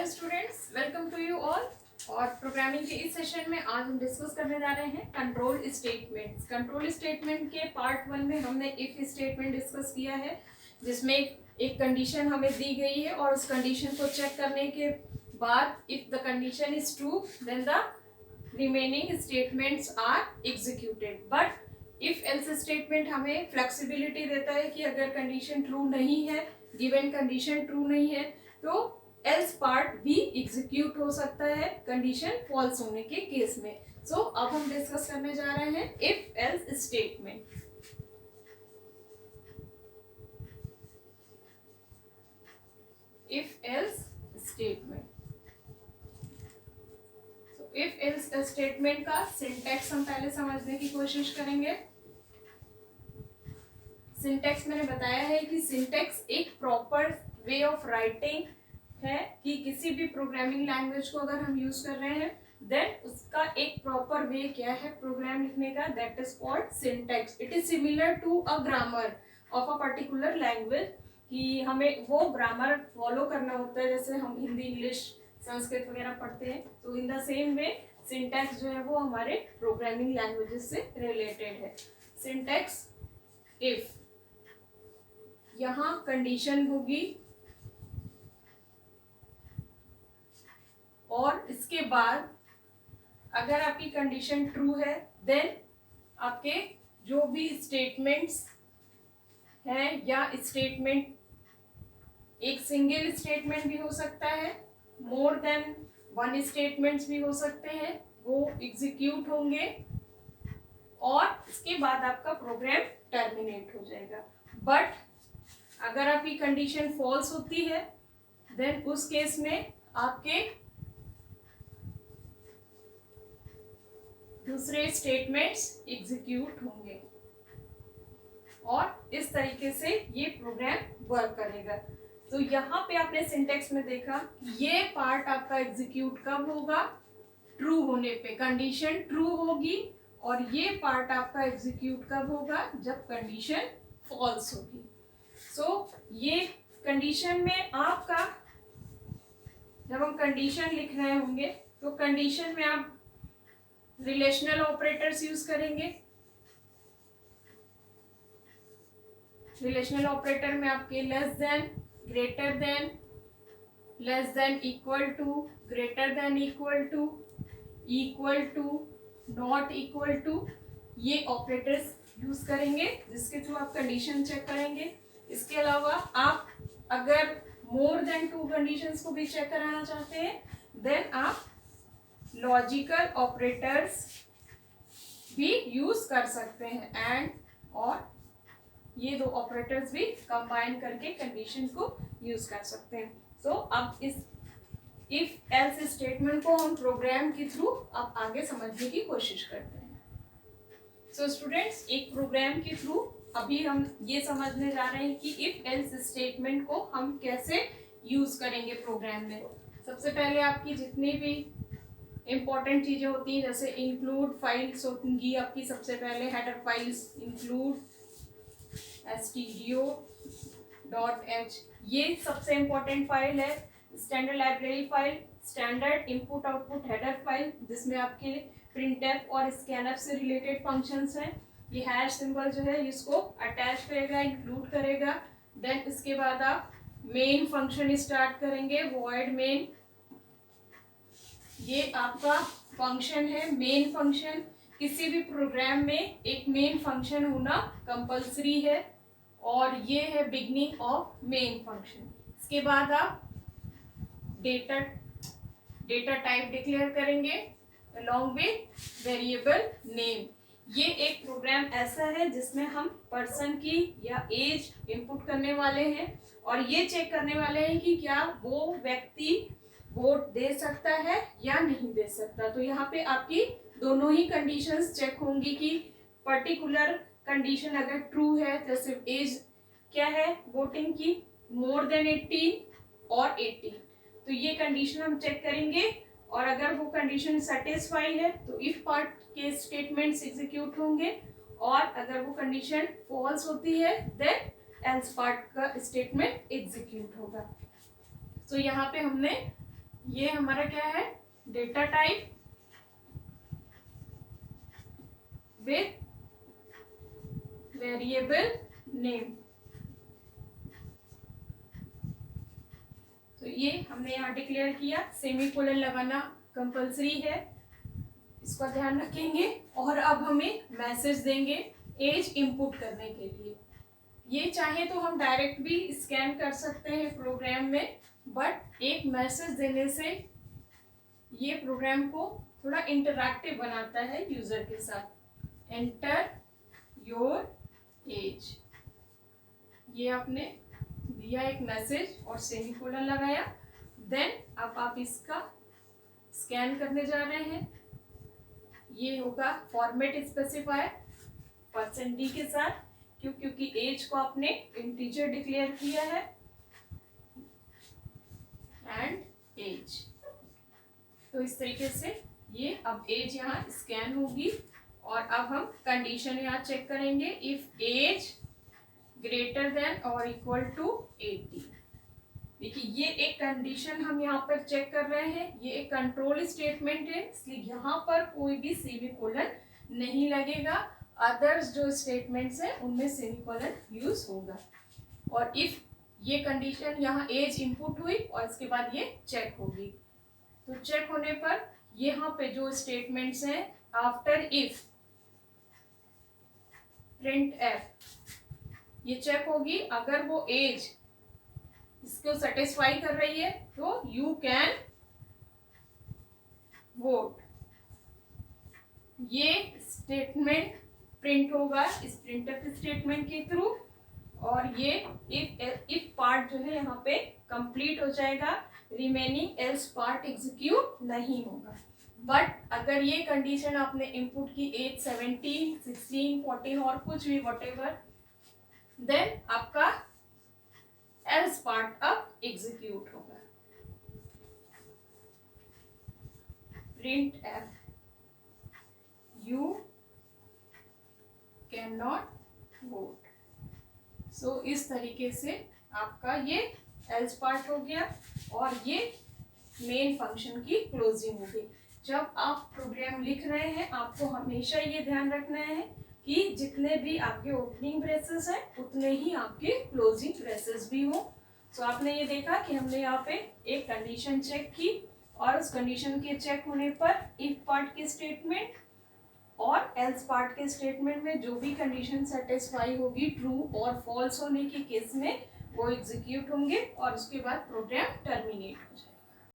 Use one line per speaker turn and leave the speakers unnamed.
Hello students, welcome to you all. और programming के इस सेशन में आज हम डिस्कस करने जा रहे हैं कंट्रोल स्टेटमेंट्स। कंट्रोल स्टेटमेंट के पार्ट 1 में हमने इफ स्टेटमेंट डिस्कस किया है, जिसमें एक कंडीशन हमें दी गई है और उस कंडीशन को चेक करने के बाद if the condition is true then the remaining statements are executed. But if else statement हमें फ्लेक्सिबिलिटी देता है कि अगर कंडीशन ट्रू नहीं है, गिवन कंडीशन ट्रू नहीं है, तो एल्स पार्ट भी एग्जीक्यूट हो सकता है कंडीशन फॉल्स होने के केस में। सो अब हम डिस्कस करने जा रहे हैं if else statement. If else statement, if else statement का सिंटैक्स हम पहले समझने की कोशिश करेंगे। सिंटैक्स मैंने बताया है कि सिंटैक्स एक प्रॉपर वे ऑफ राइटिंग है कि किसी भी प्रोग्रामिंग लैंग्वेज को अगर हम यूज कर रहे हैं देन उसका एक प्रॉपर वे क्या है प्रोग्राम लिखने का, that is called syntax. It is similar to a grammar of a particular language, कि हमें वो ग्रामर फॉलो करना होता है जैसे हम हिंदी, इंग्लिश, संस्कृत वगैरह पढ़ते हैं। तो in the same way syntax जो है वो हमारे प्रोग्रामिंग लैंग्वेजेस से रिलेटेड है। सिंटैक्स इफ, यहाँ कंडीशन होगी और इसके बाद अगर आपकी कंडीशन ट्रू है देन आपके जो भी स्टेटमेंट्स हैं, या स्टेटमेंट एक सिंगल स्टेटमेंट भी हो सकता है, मोर देन वन स्टेटमेंट्स भी हो सकते हैं, वो एग्जीक्यूट होंगे और इसके बाद आपका प्रोग्राम टर्मिनेट हो जाएगा। बट अगर आपकी कंडीशन फॉल्स होती है देन उस केस में आपके दूसरे स्टेटमेंट्स एग्जीक्यूट होंगे और इस तरीके से ये प्रोग्राम वर्क करेगा। तो यहाँ पे आपने सिंटेक्स में देखा ये पार्ट आपका एग्जीक्यूट कब होगा, ट्रू होने पे, कंडीशन ट्रू होगी, और ये पार्ट आपका एग्जीक्यूट कब होगा, जब कंडीशन फॉल्स होगी। सो ये कंडीशन में आपका, जब हम कंडीशन लिख रहे होंगे तो कंडीशन में आप रिलेशनल ऑपरेटर्स यूज करेंगे। रिलेशनल ऑपरेटर में आपके less than, greater than, less than equal to, greater than equal to, not equal to, ये ऑपरेटर्स यूज करेंगे जिसके थ्रू आप कंडीशन चेक करेंगे। इसके अलावा आप अगर मोर देन 2 कंडीशंस को भी चेक कराना चाहते हैं देन आप लॉजिकल ऑपरेटर्स भी यूज कर सकते हैं, एंड और ये दो ऑपरेटर्स भी कंबाइन करके कंडीशन को यूज कर सकते हैं। सो अब इस इफ एल्स स्टेटमेंट को हम प्रोग्राम के थ्रू अब आगे समझने की कोशिश करते हैं। सो स्टूडेंट्स, एक प्रोग्राम के थ्रू अभी हम ये समझने जा रहे हैं कि इफ एल्स स्टेटमेंट को हम कैसे यूज करेंगे प्रोग्राम में। सबसे पहले आपकी जितनी भी इंपॉर्टेंट चीजें होती हैं, जैसे इंक्लूड फाइल्स होंगी आपकी, सबसे पहले हेडर फाइल्स इंक्लूड stdio.h, ये सबसे इंपॉर्टेंट फाइल है। Standard library file, standard input output header file, जिसमें आपके प्रिंटफ और स्कैनफ से रिलेटेड फंक्शंस हैं। ये हैश सिंबल जो है इसको अटैच करेगा, इंक्लूड करेगा। देन इसके बाद आप मेन फंक्शन स्टार्ट करेंगे, वॉइड मेन, ये आपका फंक्शन है। मेन फंक्शन, किसी भी प्रोग्राम में एक मेन फंक्शन होना कंपलसरी है और ये है बिगनिंग ऑफ मेन फंक्शन। इसके बाद आप डेटा टाइप डिक्लेयर करेंगे अलॉन्ग विथ वेरिएबल नेम। ये एक प्रोग्राम ऐसा है जिसमें हम पर्सन की या एज इनपुट करने वाले हैं और ये चेक करने वाले हैं कि क्या वो व्यक्ति वोट दे सकता है या नहीं दे सकता। तो यहाँ पे आपकी दोनों ही कंडीशंस चेक होंगी कि पर्टिकुलर कंडीशन अगर ट्रू है, जैसे एज क्या है वोटिंग की, मोर देन 18 और 18, तो ये कंडीशन हम चेक करेंगे। और अगर वो कंडीशन सेटिस्फाई है तो इफ पार्ट के स्टेटमेंट्स एग्जीक्यूट होंगे, और अगर वो कंडीशन फॉल्स होती है देन एल्स पार्ट का स्टेटमेंट एग्जीक्यूट होगा। तो यहाँ पे हमने ये हमारा क्या है, data type with variable name. तो ये हमने यहाँ डिक्लेयर किया। सेमीकोलन लगाना कंपलसरी है, इसका ध्यान रखेंगे। और अब हम एक मैसेज देंगे एज इनपुट करने के लिए। ये चाहे तो हम डायरेक्ट भी स्कैन कर सकते हैं प्रोग्राम में, बट एक मैसेज देने से ये प्रोग्राम को थोड़ा इंटरैक्टिव बनाता है यूजर के साथ। एंटर योर एज, ये आपने दिया एक मैसेज और सेमीकोलन लगाया। देन अब आप इसका स्कैन करने जा रहे हैं। ये होगा फॉर्मेट स्पेसिफायर %d के साथ, क्योंकि एज को आपने इंटीजर डिक्लेयर किया है। एंड एज, तो इस तरीके से ये अब एज यहाँ स्कैन होगी। और अब हम कंडीशन यहाँ चेक करेंगे, इफ एज ग्रेटर देन और इक्वल टू 80। देखिए ये एक कंडीशन हम यहाँ पर चेक कर रहे हैं, ये एक कंट्रोल स्टेटमेंट है, इसलिए यहाँ पर कोई भी सेमीकोलन नहीं लगेगा। अदर्स जो स्टेटमेंट्स हैं उनमें सेमीकोलन यूज होगा। और इफ ये कंडीशन यहाँ एज इनपुट हुई और इसके बाद ये चेक होगी, तो चेक होने पर यहाँ पे जो स्टेटमेंट्स हैं, आफ्टर इफ प्रिंट एफ, ये चेक होगी। अगर वो एज इसको सेटिस्फाई कर रही है तो यू कैन वोट। ये स्टेटमेंट प्रिंट होगा इस प्रिंटफ स्टेटमेंट के थ्रू। और ये इफ पार्ट जो है यहाँ पे कंप्लीट हो जाएगा, रिमेनिंग एल्स पार्ट एग्जीक्यूट नहीं होगा। बट अगर ये कंडीशन आपने इनपुट की एज 17, 16, 14 और कुछ भी व्हाटएवर, देन आपका एल्स पार्ट अब एग्जीक्यूट होगा। Print F you can not vote. So इस तरीके से आपका ये एल्स पार्ट हो गया और ये मेन फंक्शन की क्लोजिंग हो गई। जब आप प्रोग्राम लिख रहे हैं आपको हमेशा ये ध्यान रखना है कि जितने भी आपके ओपनिंग ब्रेसेस हैं उतने ही आपके क्लोजिंग ब्रेसेस भी हों। सो आपने ये देखा कि हमने यहाँ पे एक कंडीशन चेक की और उस कंडीशन के चेक होने पर इफ पार्ट के स्टेटमेंट और एल्स पार्ट के स्टेटमेंट में जो भी कंडीशन सेटिस्फाई होगी ट्रू और फॉल्स होने के केस में वो एग्जीक्यूट होंगे और उसके बाद प्रोग्राम टर्मिनेट हो जाएगा।